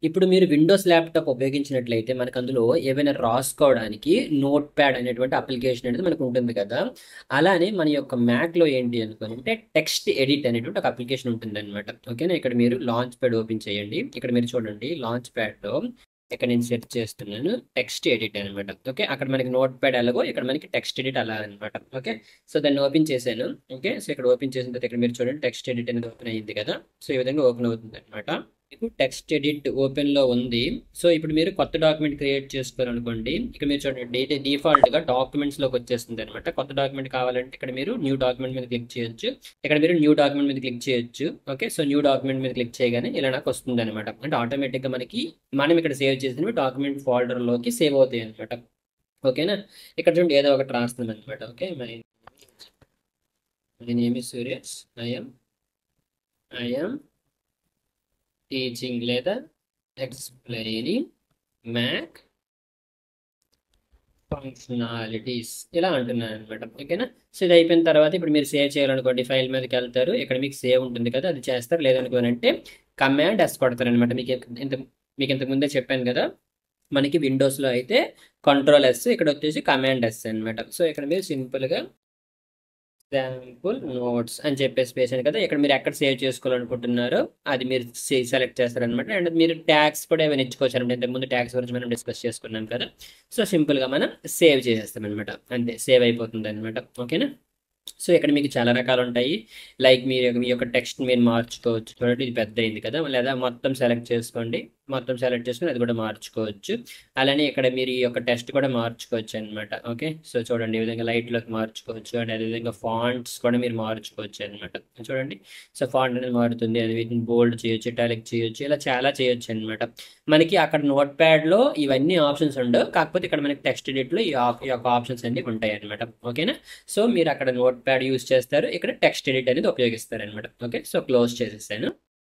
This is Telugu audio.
ఇప్పుడు మీరు విండోస్ ల్యాప్టాప్ ఉపయోగించినట్లయితే మనకు అందులో ఏవైనా రాసుకోవడానికి నోట్ ప్యాడ్ అనేటువంటి అప్లికేషన్ అనేది మనకు ఉంటుంది కదా. అలానే మన యొక్క మ్యాక్లో ఏంటి అనుకుంటే టెక్స్ట్ ఎడిట్ అనేటువంటి ఒక అప్లికేషన్ ఉంటుంది అనమాట. ఓకేనా, ఇక్కడ మీరు లాంచ్ ప్యాడ్ ఓపెన్ చేయండి. ఇక్కడ మీరు చూడండి లాంచ్ ప్యాడ్లో ఇక్కడ నేను సెర్చ్ చేస్తున్నాను టెక్స్ట్ ఎడిట్ అనమాట. ఓకే, అక్కడ మనకి నోట్ ప్యాడ్ ఎలాగో ఇక్కడ మనకి టెక్స్ట్ ఎడిట్ అలా అనమాట. ఓకే, సో దాన్ని ఓపెన్ చేశాను. ఓకే, సో ఇక్కడ ఓపెన్ చేసిన తర్వాత ఇక్కడ మీరు చూడండి టెక్స్ట్ ఎడిట్ అనేది ఓపెన్ అయ్యింది కదా. సో ఈ విధంగా ఓపెన్ అవుతుంది అనమాట. మీకు టెక్స్ట్ ఎడిట్ ఓపెన్లో ఉంది. సో ఇప్పుడు మీరు కొత్త డాక్యుమెంట్ క్రియేట్ చేసుకోవాలనుకోండి. ఇక్కడ మీరు చూడండి డిఫాల్ట్గా డాక్యుమెంట్స్లోకి వచ్చేస్తుంది అనమాట. కొత్త డాక్యుమెంట్ కావాలంటే ఇక్కడ మీరు న్యూ డాక్యుమెంట్ మీద క్లిక్ చేయొచ్చు. ఇక్కడ మీరు న్యూ డాక్యుమెంట్ మీద క్లిక్ చేయొచ్చు. ఓకే, సో న్యూ డాక్యుమెంట్ మీద క్లిక్ చేయగానే ఇలా నాకు వస్తుంది అనమాట. అంటే ఆటోమేటిక్గా మనం ఇక్కడ సేవ్ చేసినవి డాక్యుమెంట్ ఫోల్డర్లోకి సేవ్ అవుతాయి అనమాట. ఓకేనా, ఇక్కడ చూడండి ఏదో ఒకటి రాస్తుంది అనమాట. Okay, my name is Surya's, I'm teaching లేదా ఎక్స్ప్లెయినింగ్ మ్యాక్ ఫంక్షనాలిటీస్ ఇలా అంటున్నాను అనమాట. ఓకేనా, సో ఇది అయిపోయిన తర్వాత ఇప్పుడు మీరు సేవ్ చేయాలనుకోండి ఫైల్ మీదకి వెళ్తారు. ఇక్కడ మీకు సేవ్ ఉంటుంది కదా, అది చేస్తారు. లేదనుకోనంటే కమాండ్ ఎస్ కొడతారు అనమాట. మీకు ఇంతకు ముందే చెప్పాను కదా, మనకి విండోస్లో అయితే కంట్రోల్ ఎస్, ఇక్కడ వచ్చేసి కమాండ్ ఎస్ అనమాట. సో ఇక్కడ మీరు సింపుల్గా శాంపుల్ నోట్స్ అని చెప్పేసి వేసాను కదా. ఇక్కడ మీరు ఎక్కడ సేవ్ చేసుకోవాలనుకుంటున్నారో అది మీరు సెలెక్ట్ చేస్తారనమాట. అండ్ మీరు ట్యాగ్స్ కూడా ఏమైనా ఇచ్చుకోవచ్చు అనమాట. ఇంతకుముందు ట్యాగ్స్ గురించి మనం డిస్కస్ చేసుకున్నాం కదా. సో సింపుల్గా మనం సేవ్ చేసేస్తాం అనమాట. అంతే, సేవ్ అయిపోతుంది అనమాట. ఓకేనా, సో ఇక్కడ మీకు చాలా రకాలు ఉంటాయి. లైక్ మీ యొక్క టెక్స్ట్ మీరు మార్చుకోవచ్చు. చూడండి ఇది పెద్ద అయింది కదా, లేదా మొత్తం సెలెక్ట్ చేసుకోండి. మొత్తం సెలెక్ట్ చేసుకుని అది కూడా మార్చుకోవచ్చు. అలానే ఇక్కడ మీరు ఈ యొక్క టెక్స్ట్ కూడా మార్చుకోవచ్చు అనమాట. ఓకే, సో చూడండి ఈ విధంగా లైట్లోకి మార్చుకోవచ్చు. అండ్ అదేవిధంగా ఫాంట్స్ కూడా మీరు మార్చుకోవచ్చు అనమాట. చూడండి, సో ఫాంట్ అనేది మారుతుంది. అది వీటిని బోల్డ్ చేయొచ్చు, ఇటాలిక్ చేయొచ్చు, ఇలా చాలా చేయొచ్చు అనమాట. మనకి అక్కడ నోట్ ప్యాడ్లో ఇవన్నీ ఆప్షన్స్ ఉండవు. కాకపోతే ఇక్కడ మనకి టెక్స్ట్ ఎడిట్లో ఈ యొక్క ఆప్షన్స్ అన్నీ ఉంటాయి అనమాట. ఓకేనా, సో మీరు అక్కడ నోట్ ప్యాడ్ యూస్ చేస్తారు, ఇక్కడ టెక్స్ట్ ఎడిట్ అనేది ఉపయోగిస్తారు అనమాట. ఓకే, సో క్లోజ్ చేసేసాను.